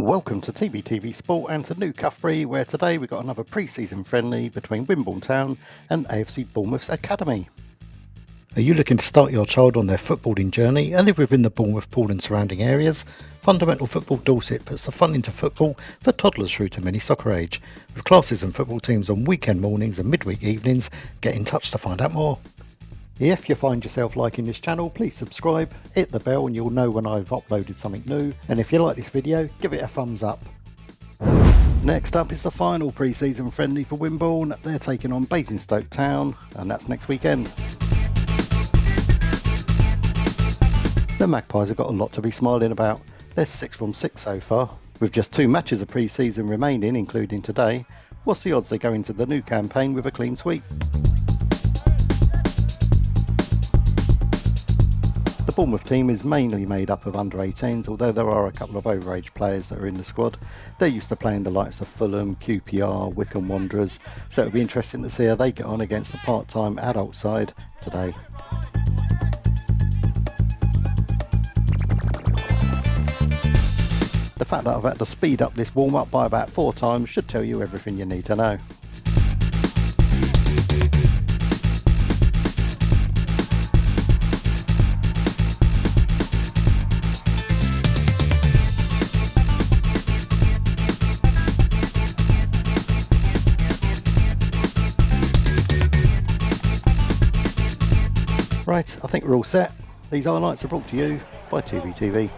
Welcome to TBTVSport and to New Cuthbury, where today we've got another pre-season friendly between Wimborne Town and AFC Bournemouth Academy. Are you looking to start your child on their footballing journey and live within the Bournemouth pool and surrounding areas? Fundamental Football Dorset puts the fun into football for toddlers through to mini soccer age. With classes and football teams on weekend mornings and midweek evenings, get in touch to find out more. If you find yourself liking this channel, please subscribe, hit the bell and you'll know when I've uploaded something new. And if you like this video, give it a thumbs up. Next up is the final pre-season friendly for Wimborne. They're taking on Basingstoke Town and that's next weekend. The Magpies have got a lot to be smiling about. They're 6 from 6 so far. With just 2 matches of pre-season remaining, including today, what's the odds they go into the new campaign with a clean sweep? The Bournemouth team is mainly made up of under-18s, although there are a couple of overage players that are in the squad. They're used to playing the likes of Fulham, QPR, Wycombe Wanderers, so it'll be interesting to see how they get on against the part-time adult side today. The fact that I've had to speed up this warm-up by about 4 times should tell you everything you need to know. Right, I think we're all set. These highlights are brought to you by TBTV.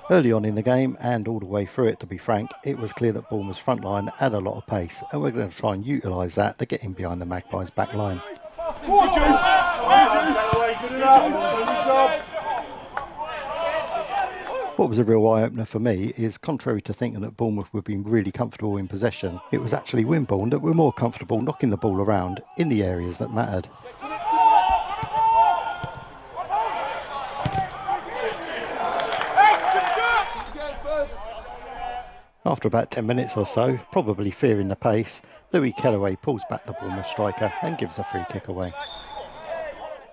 Early on in the game and all the way through it, to be frank, it was clear that Bournemouth's front line had a lot of pace and we're going to try and utilise that to get in behind the Magpies' back line. What was a real eye-opener for me is, contrary to thinking that Bournemouth would be really comfortable in possession, it was actually Wimborne that were more comfortable knocking the ball around in the areas that mattered. After about 10 minutes or so, probably fearing the pace, Louis Kellaway pulls back the Bournemouth striker and gives a free kick away.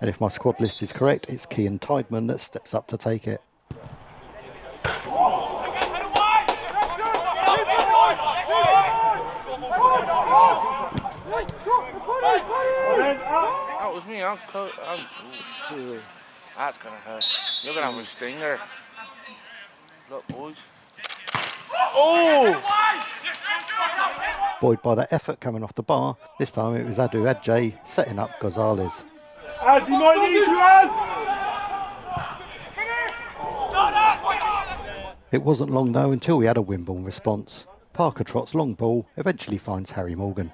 And if my squad list is correct, it's Kean Tideman that steps up to take it. That was me. That's gonna hurt. You're gonna have a stinger. Look, boys. Oh! Buoyed by that effort coming off the bar, this time it was Adu Adjei setting up Gonzalez. As he might need you, Az! It wasn't long though until we had a Wimborne response. Parker Trott's long ball eventually finds Harry Morgan.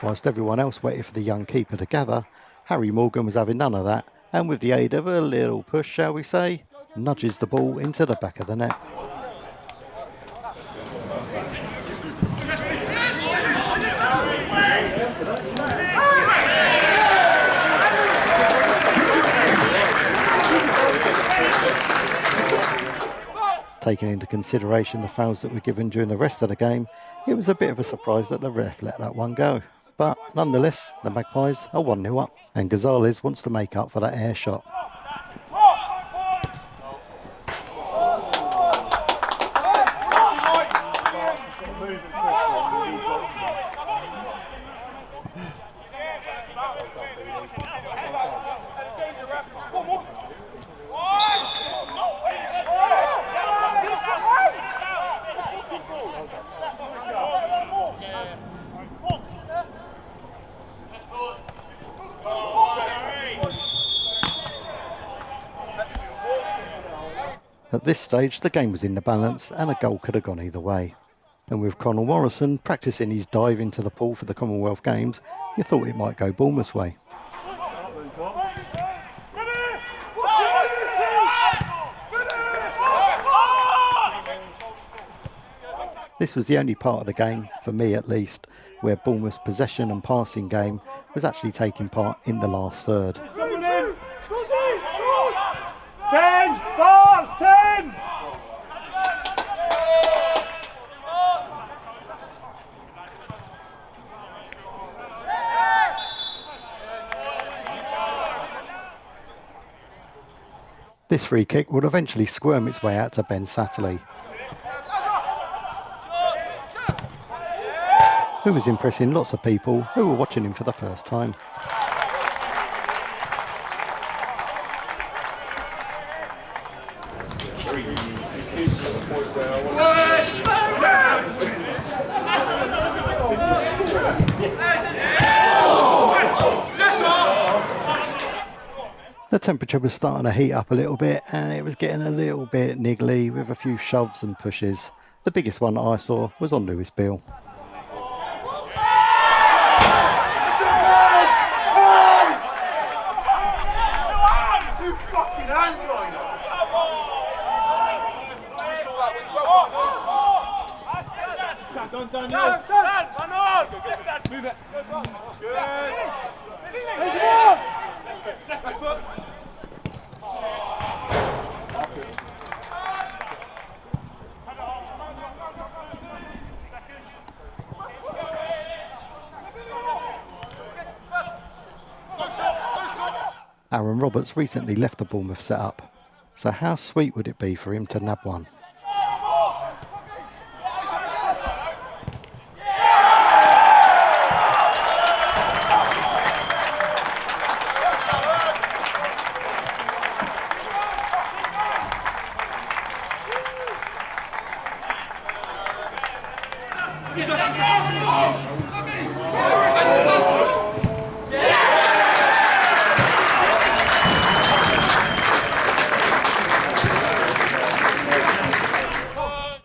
Whilst everyone else waited for the young keeper to gather, Harry Morgan was having none of that, and with the aid of a little push, shall we say, nudges the ball into the back of the net. Taking into consideration the fouls that were given during the rest of the game, it was a bit of a surprise that the ref let that one go. But nonetheless, the Magpies are 1-0 up, and Gonzalez wants to make up for that air shot. At this stage, the game was in the balance and a goal could have gone either way. And with Conor Morrison practising his dive into the pool for the Commonwealth Games, you thought it might go Bournemouth's way. This was the only part of the game, for me at least, where Bournemouth's possession and passing game was actually taking part in the last third. 10! Starts 10! This free kick would eventually squirm its way out to Ben Satterley, who was impressing lots of people who were watching him for the first time. The temperature was starting to heat up a little bit and it was getting a little bit niggly with a few shoves and pushes. The biggest one that I saw was on Lewis Beale. Move it. Aaron Roberts recently left the Bournemouth setup, so how sweet would it be for him to nab one?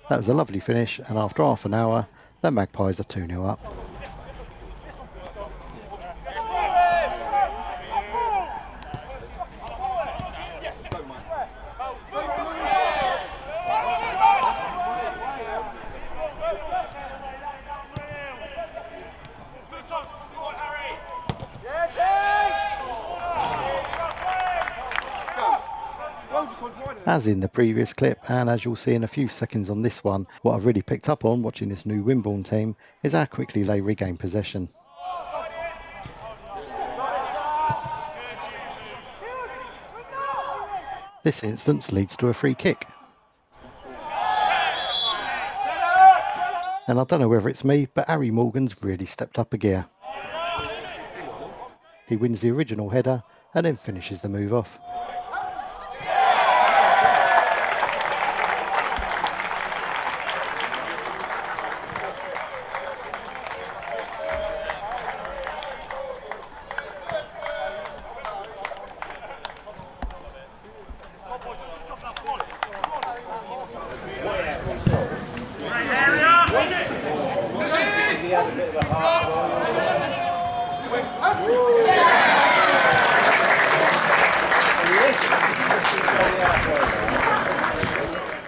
That was a lovely finish, and after half an hour, the Magpies are 2-0 up. As in the previous clip, and as you'll see in a few seconds on this one, what I've really picked up on watching this new Wimborne team is how quickly they regain possession. This instance leads to a free kick. And I don't know whether it's me, but Harry Morgan's really stepped up a gear. He wins the original header and then finishes the move off.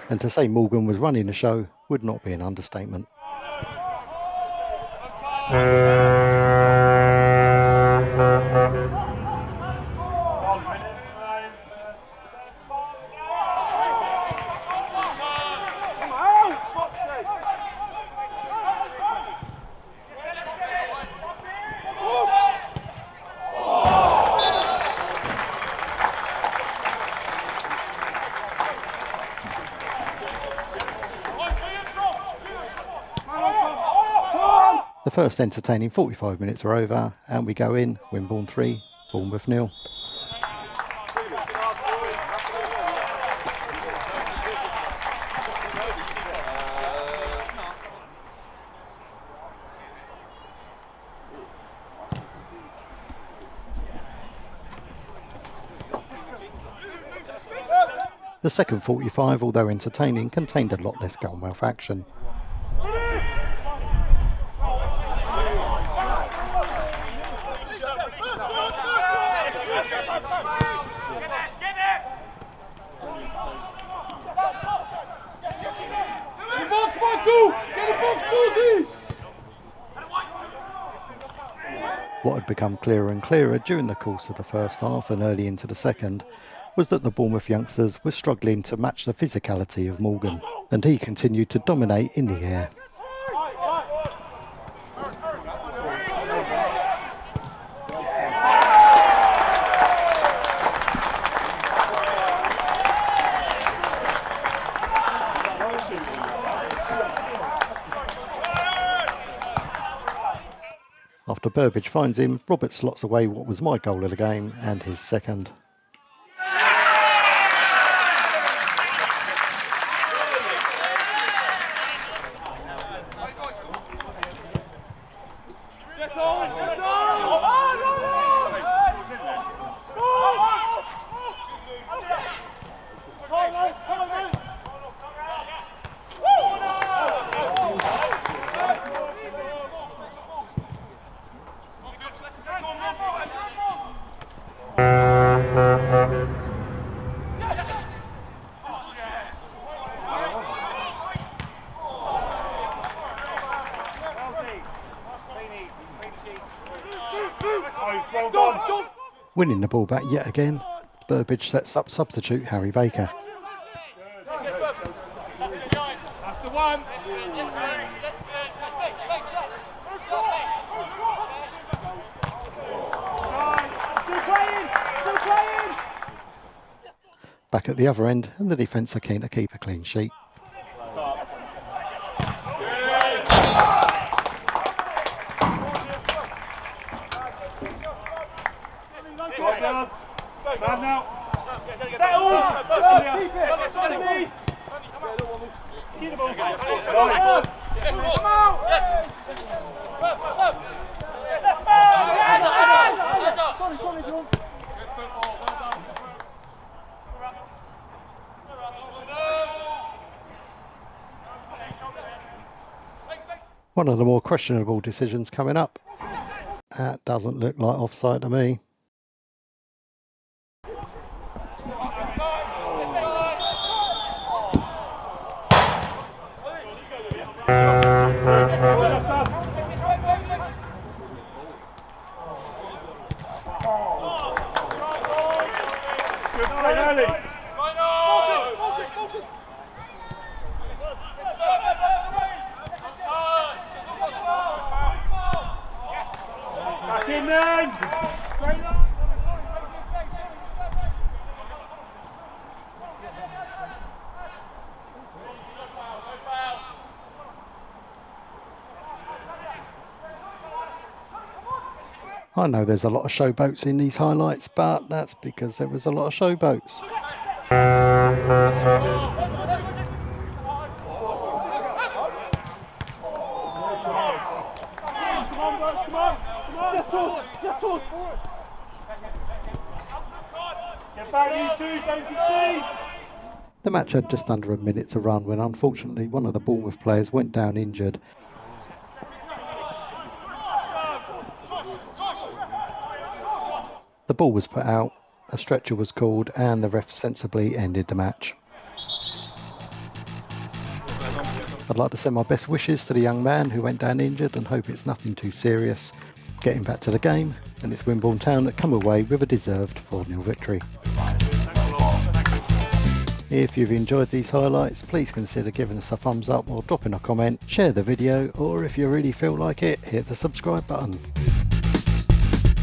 And to say Morgan was running the show would not be an understatement. The first entertaining 45 minutes are over and we go in, Wimborne 3, Bournemouth 0. The second 45, although entertaining, contained a lot less goal-mouth action. What had become clearer and clearer during the course of the first half and early into the second was that the Bournemouth youngsters were struggling to match the physicality of Morgan, and he continued to dominate in the air. After Burbage finds him, Robert slots away what was my goal of the game and his second. Winning the ball back yet again, Burbage sets up substitute Harry Baker. That's the one. Still playing. Back at the other end, and the defence are keen to keep a clean sheet. Man now. Settle. Keep the ball. Come out. One of the more questionable decisions coming up. That doesn't look like offside to me. I know there's a lot of showboats in these highlights, but that's because there was a lot of showboats. Get back, you two, don't concede. The match had just under a minute to run when unfortunately one of the Bournemouth players went down injured. The ball was put out, a stretcher was called, and the ref sensibly ended the match. I'd like to send my best wishes to the young man who went down injured and hope it's nothing too serious. Getting back to the game, and it's Wimborne Town that come away with a deserved 4-0 victory. If you've enjoyed these highlights, please consider giving us a thumbs up or dropping a comment, share the video, or if you really feel like it, hit the subscribe button.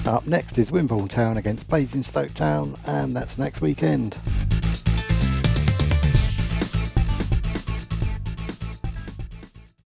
Up next is Wimborne Town against Basingstoke Town, and that's next weekend.